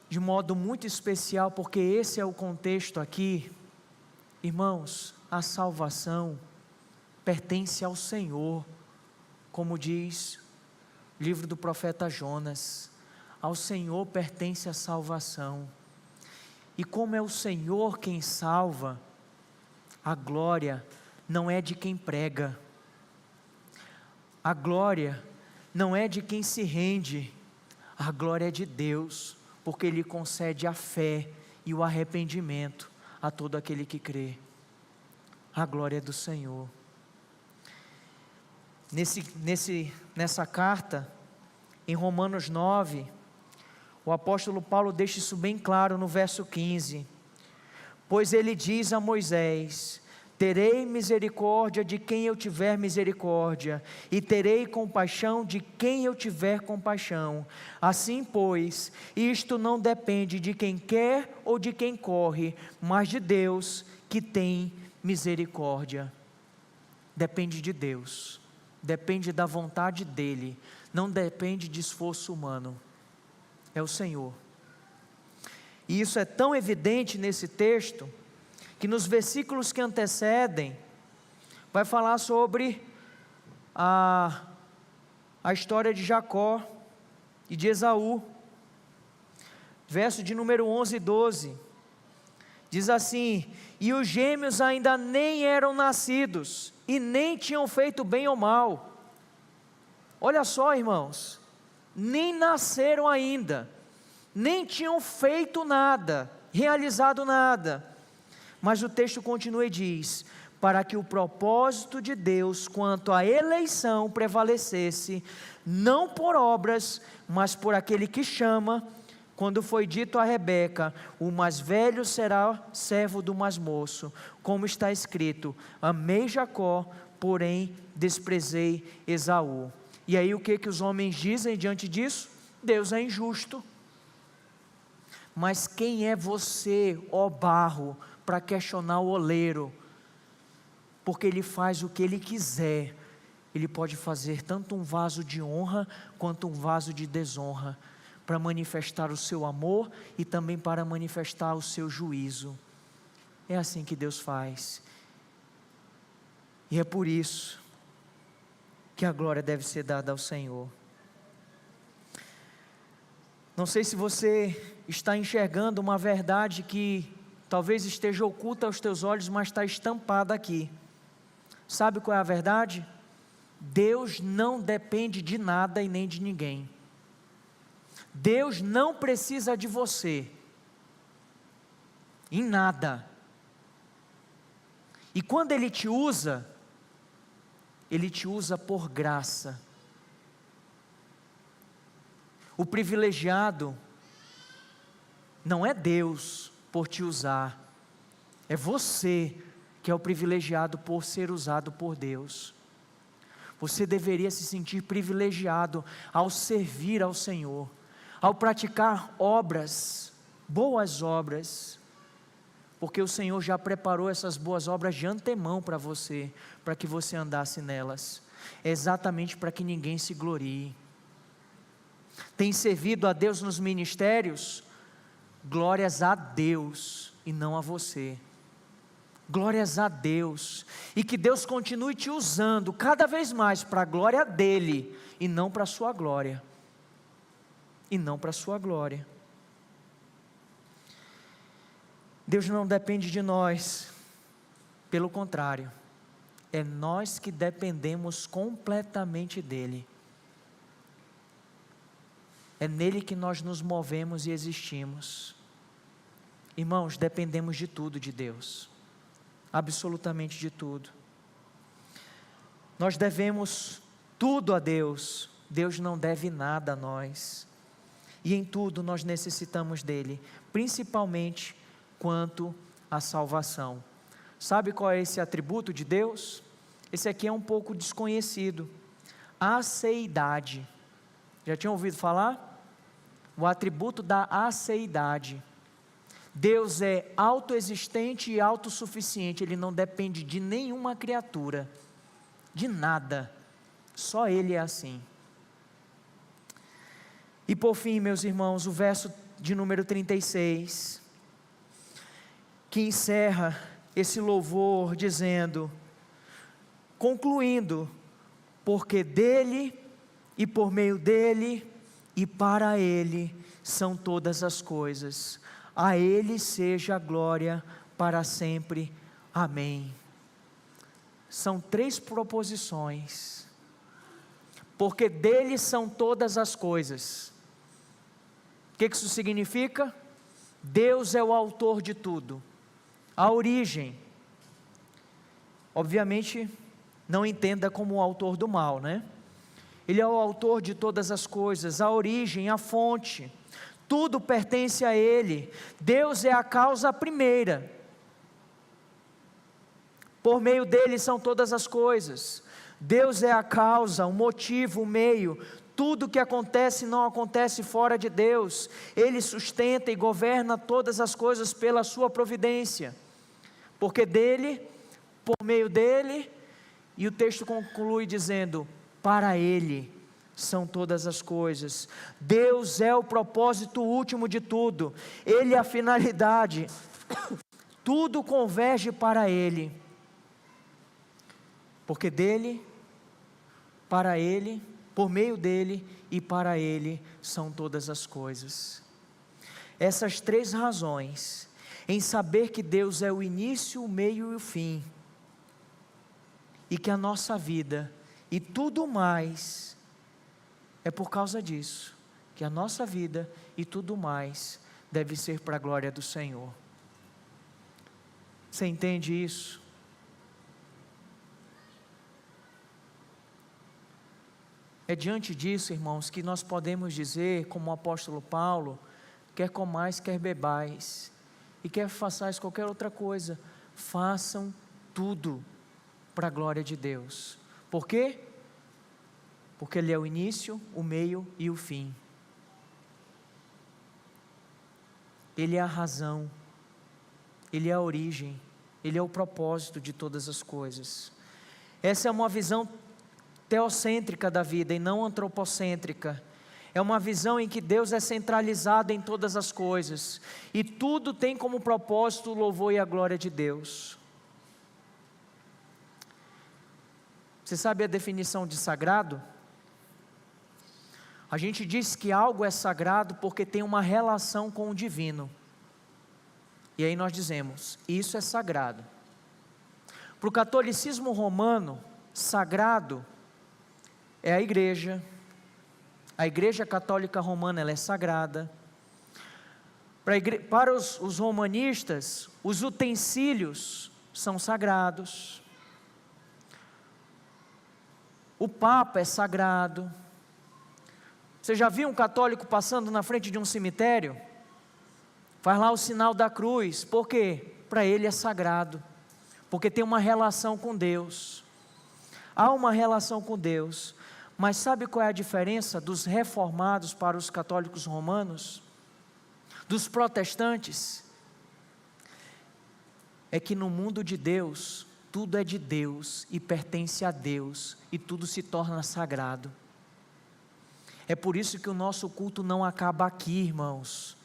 de modo muito especial, porque esse é o contexto aqui, irmãos, a salvação pertence ao Senhor, como diz o livro do profeta Jonas, ao Senhor pertence a salvação, e como é o Senhor quem salva, a glória não é de quem prega, a glória não é de quem se rende, a glória é de Deus, porque Ele concede a fé e o arrependimento a todo aquele que crê. A glória é do Senhor. Nessa carta, em Romanos 9, o apóstolo Paulo deixa isso bem claro no verso 15, pois ele diz a Moisés: terei misericórdia de quem eu tiver misericórdia, e terei compaixão de quem eu tiver compaixão. Assim, pois, isto não depende de quem quer ou de quem corre, mas de Deus que tem misericórdia. Depende de Deus, depende da vontade dEle, não depende de esforço humano, é o Senhor. E isso é tão evidente nesse texto, que nos versículos que antecedem, vai falar sobre a história de Jacó e de Esaú. Verso de número 11 e 12, diz assim: e os gêmeos ainda nem eram nascidos, e nem tinham feito bem ou mal. Olha só, irmãos, nem nasceram ainda, nem tinham feito nada, realizado nada. Mas o texto continua e diz: para que o propósito de Deus quanto à eleição prevalecesse, não por obras, mas por aquele que chama, quando foi dito a Rebeca: o mais velho será servo do mais moço, como está escrito: amei Jacó, porém desprezei Esaú. E aí o que os homens dizem diante disso? Deus é injusto. Mas quem é você, ó barro, para questionar o oleiro? Porque ele faz o que ele quiser. Ele pode fazer tanto um vaso de honra quanto um vaso de desonra, para manifestar o seu amor e também para manifestar o seu juízo. É assim que Deus faz. E é por isso que a glória deve ser dada ao Senhor. Não sei se você está enxergando uma verdade que talvez esteja oculta aos teus olhos, mas está estampada aqui. Sabe qual é a verdade? Deus não depende de nada e nem de ninguém. Deus não precisa de você em nada. E quando Ele te usa por graça. O privilegiado não é Deus por te usar, é você que é o privilegiado por ser usado por Deus. Você deveria se sentir privilegiado ao servir ao Senhor, ao praticar obras, boas obras, porque o Senhor já preparou essas boas obras de antemão para você, para que você andasse nelas, exatamente para que ninguém se glorie. Tem servido a Deus nos ministérios? Glórias a Deus e não a você. Glórias a Deus, e que Deus continue te usando cada vez mais para a glória dEle, e não para a sua glória, e não para a sua glória. Deus não depende de nós, pelo contrário, é nós que dependemos completamente dEle, é nele que nós nos movemos e existimos. Irmãos, dependemos de tudo de Deus, absolutamente de tudo. Nós devemos tudo a Deus, Deus não deve nada a nós, e em tudo nós necessitamos dEle, principalmente quanto à salvação. Sabe qual é esse atributo de Deus? Esse aqui é um pouco desconhecido: aceidade. Já tinham ouvido falar? O atributo da aceidade. Deus é autoexistente e autossuficiente, Ele não depende de nenhuma criatura, de nada, só Ele é assim. E por fim, meus irmãos, o verso de número 36, que encerra esse louvor dizendo, concluindo, porque dEle e por meio dEle e para Ele são todas as coisas, a Ele seja a glória para sempre, amém. São 3 proposições, porque dEle são todas as coisas. O que isso significa? Deus é o autor de tudo, a origem. Obviamente, não entenda como o autor do mal, né? Ele é o autor de todas as coisas, a origem, a fonte, tudo pertence a Ele. Deus é a causa primeira, por meio dEle são todas as coisas. Deus é a causa, o motivo, o meio. Tudo que acontece não acontece fora de Deus. Ele sustenta e governa todas as coisas pela sua providência, porque dEle, por meio dEle, e o texto conclui dizendo, para Ele são todas as coisas. Deus é o propósito último de tudo, Ele é a finalidade, tudo converge para Ele, porque dEle, para Ele, por meio dEle e para Ele são todas as coisas. Essas 3 razões, em saber que Deus é o início, o meio e o fim, e que a nossa vida e tudo mais é por causa disso, que a nossa vida e tudo mais deve ser para a glória do Senhor. Você entende isso? É diante disso, irmãos, que nós podemos dizer, como o apóstolo Paulo, quer comais, quer bebais, e quer façais qualquer outra coisa, façam tudo para a glória de Deus. Por quê? Porque Ele é o início, o meio e o fim. Ele é a razão, Ele é a origem, Ele é o propósito de todas as coisas. Essa é uma visão teocêntrica da vida e não antropocêntrica. É uma visão em que Deus é centralizado em todas as coisas, e tudo tem como propósito o louvor e a glória de Deus. Você sabe a definição de sagrado? A gente diz que algo é sagrado porque tem uma relação com o divino. E aí nós dizemos, isso é sagrado. Para o catolicismo romano, sagrado é a igreja. A igreja católica romana, ela é sagrada. Para os romanistas, os utensílios são sagrados. O Papa é sagrado. Você já viu um católico passando na frente de um cemitério? Faz lá o sinal da cruz. Por quê? Para ele é sagrado, porque tem uma relação com Deus. há uma relação com Deus. Mas sabe qual é a diferença dos reformados para os católicos romanos? Dos protestantes? É que no mundo de Deus, tudo é de Deus e pertence a Deus, e tudo se torna sagrado. É por isso que o nosso culto não acaba aqui, irmãos.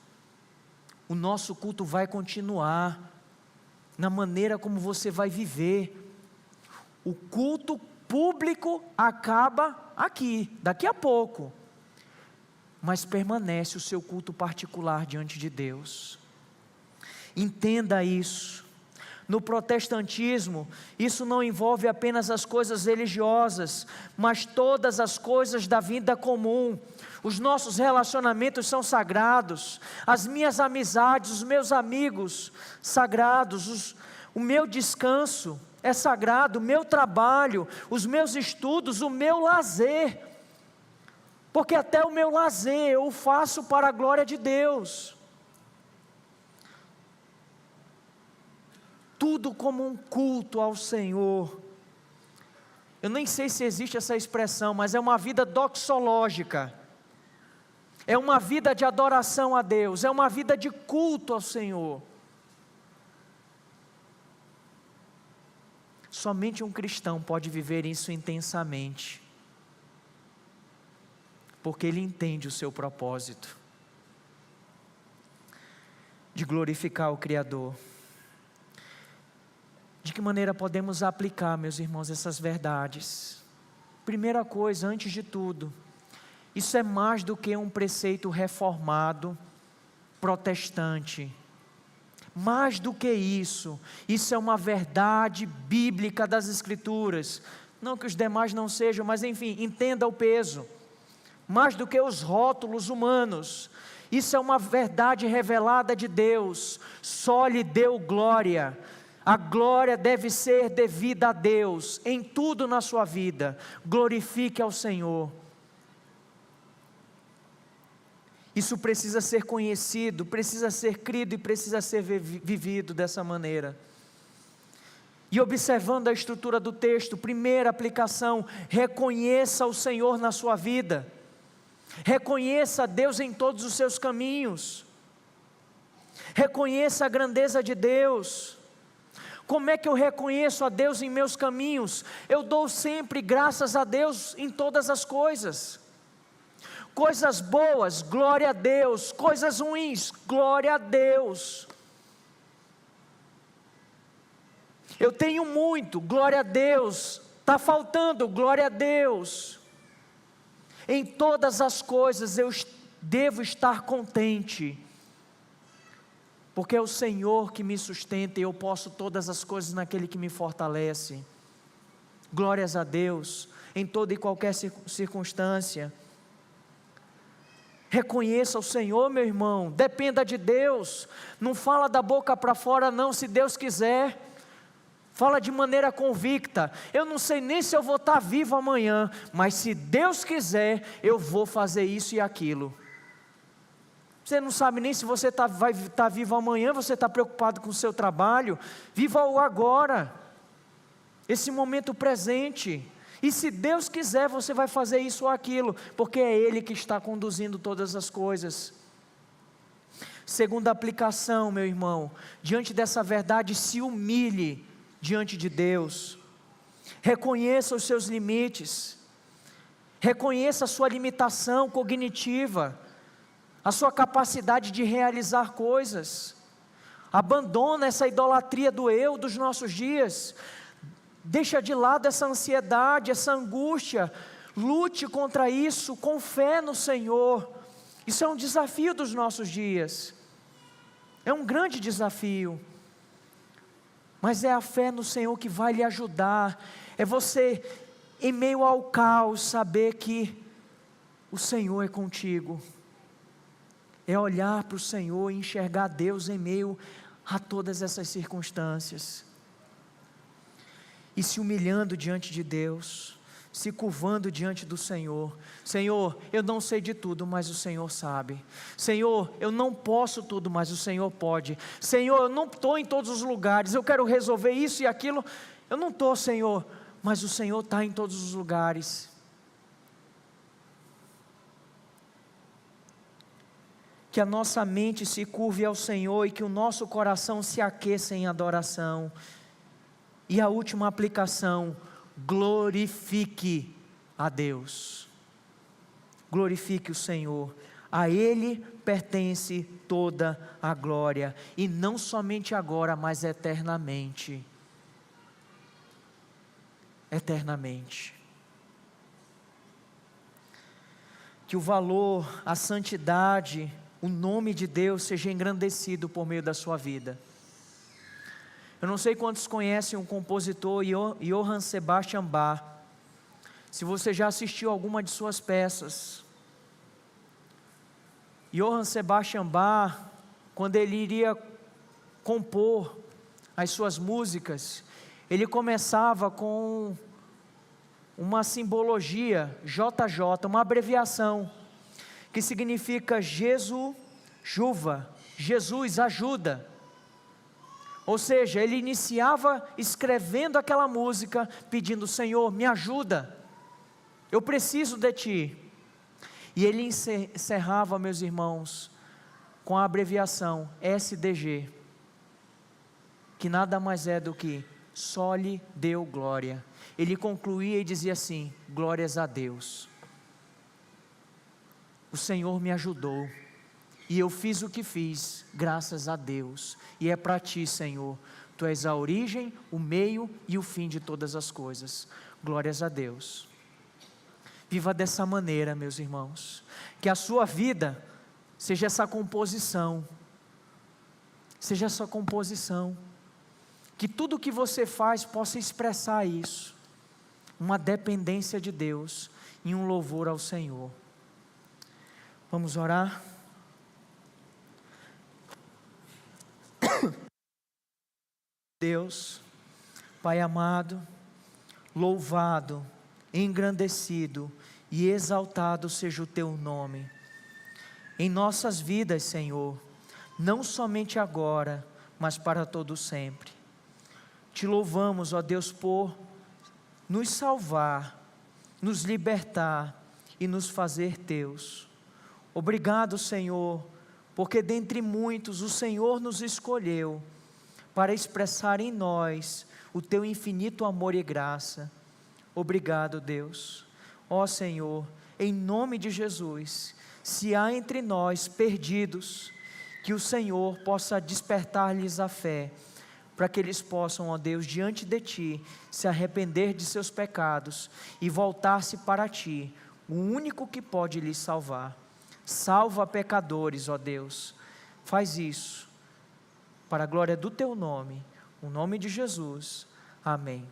O nosso culto vai continuar, na maneira como você vai viver. O culto público acaba aqui, daqui a pouco, mas permanece o seu culto particular diante de Deus. Entenda isso. No protestantismo, isso não envolve apenas as coisas religiosas, mas todas as coisas da vida comum. Os nossos relacionamentos são sagrados, as minhas amizades, os meus amigos sagrados, o meu descanso é sagrado, o meu trabalho, os meus estudos, o meu lazer, porque até o meu lazer eu o faço para a glória de Deus. Tudo como um culto ao Senhor. Eu nem sei se existe essa expressão, mas é uma vida doxológica. É uma vida de adoração a Deus, é uma vida de culto ao Senhor. Somente um cristão pode viver isso intensamente, porque ele entende o seu propósito de glorificar o Criador. De que maneira podemos aplicar, meus irmãos, essas verdades? Primeira coisa, antes de tudo, isso é mais do que um preceito reformado, protestante. Mais do que isso é uma verdade bíblica das Escrituras. Não que os demais não sejam, mas enfim, entenda o peso. Mais do que os rótulos humanos, isso é uma verdade revelada de Deus. Só lhe deu glória. A glória deve ser devida a Deus, em tudo na sua vida. Glorifique ao Senhor. Isso precisa ser conhecido, precisa ser crido e precisa ser vivido dessa maneira. E observando a estrutura do texto, primeira aplicação: reconheça o Senhor na sua vida. Reconheça Deus em todos os seus caminhos. Reconheça a grandeza de Deus. Como é que eu reconheço a Deus em meus caminhos? Eu dou sempre graças a Deus em todas as coisas. Coisas boas, glória a Deus. Coisas ruins, glória a Deus. Eu tenho muito, glória a Deus. Está faltando, glória a Deus. Em todas as coisas eu devo estar contente, porque é o Senhor que me sustenta e eu posso todas as coisas naquele que me fortalece. Glórias a Deus, em toda e qualquer circunstância. Reconheça o Senhor, meu irmão, dependa de Deus. Não fala da boca para fora não, se Deus quiser. Fala de maneira convicta. Eu não sei nem se eu vou estar vivo amanhã, mas se Deus quiser, eu vou fazer isso e aquilo. Você não sabe nem se você vai estar vivo amanhã, você está preocupado com o seu trabalho. Viva o agora, esse momento presente. E se Deus quiser, você vai fazer isso ou aquilo, porque é Ele que está conduzindo todas as coisas. Segunda aplicação, meu irmão, diante dessa verdade, se humilhe diante de Deus. Reconheça os seus limites. Reconheça a sua limitação cognitiva, a sua capacidade de realizar coisas. Abandona essa idolatria do eu dos nossos dias. Deixa de lado essa ansiedade, essa angústia. Lute contra isso com fé no Senhor. Isso é um desafio dos nossos dias. É um grande desafio. Mas é a fé no Senhor que vai lhe ajudar. É você, em meio ao caos, saber que o Senhor é contigo. É olhar para o Senhor e enxergar Deus em meio a todas essas circunstâncias. E se humilhando diante de Deus, se curvando diante do Senhor. Senhor, eu não sei de tudo, mas o Senhor sabe. Senhor, eu não posso tudo, mas o Senhor pode. Senhor, eu não estou em todos os lugares, eu quero resolver isso e aquilo. Eu não estou, Senhor, mas o Senhor está em todos os lugares. Que a nossa mente se curve ao Senhor e que o nosso coração se aqueça em adoração. E a última aplicação: glorifique a Deus. Glorifique o Senhor. A Ele pertence toda a glória, e não somente agora, mas eternamente. Eternamente. Que o valor, a santidade, o nome de Deus seja engrandecido por meio da sua vida. Eu não sei quantos conhecem o compositor Johann Sebastian Bach. Se você já assistiu alguma de suas peças. Johann Sebastian Bach, quando ele iria compor as suas músicas, ele começava com uma simbologia, JJ, uma abreviação, que significa Jesus ajuda. Ou seja, ele iniciava escrevendo aquela música, pedindo: Senhor, me ajuda, eu preciso de Ti. E ele encerrava, meus irmãos, com a abreviação SDG, que nada mais é do que só lhe deu glória. Ele concluía e dizia assim: glórias a Deus. O Senhor me ajudou, e eu fiz o que fiz, graças a Deus. E é para Ti, Senhor. Tu és a origem, o meio e o fim de todas as coisas. Glórias a Deus. Viva dessa maneira, meus irmãos. Que a sua vida seja essa composição. Seja essa composição. Que tudo que você faz possa expressar isso. Uma dependência de Deus e um louvor ao Senhor. Vamos orar? Deus, Pai amado, louvado, engrandecido e exaltado seja o Teu nome em nossas vidas, Senhor, não somente agora, mas para todo sempre. Te louvamos, ó Deus, por nos salvar, nos libertar e nos fazer Teus. Obrigado, Senhor, porque dentre muitos o Senhor nos escolheu para expressar em nós o Teu infinito amor e graça. Obrigado, Deus. Ó Senhor, em nome de Jesus, se há entre nós perdidos, que o Senhor possa despertar-lhes a fé, para que eles possam, ó Deus, diante de Ti, se arrepender de seus pecados e voltar-se para Ti, o único que pode lhes salvar. Salva pecadores, ó Deus. Faz isso para a glória do Teu nome, o nome de Jesus. Amém.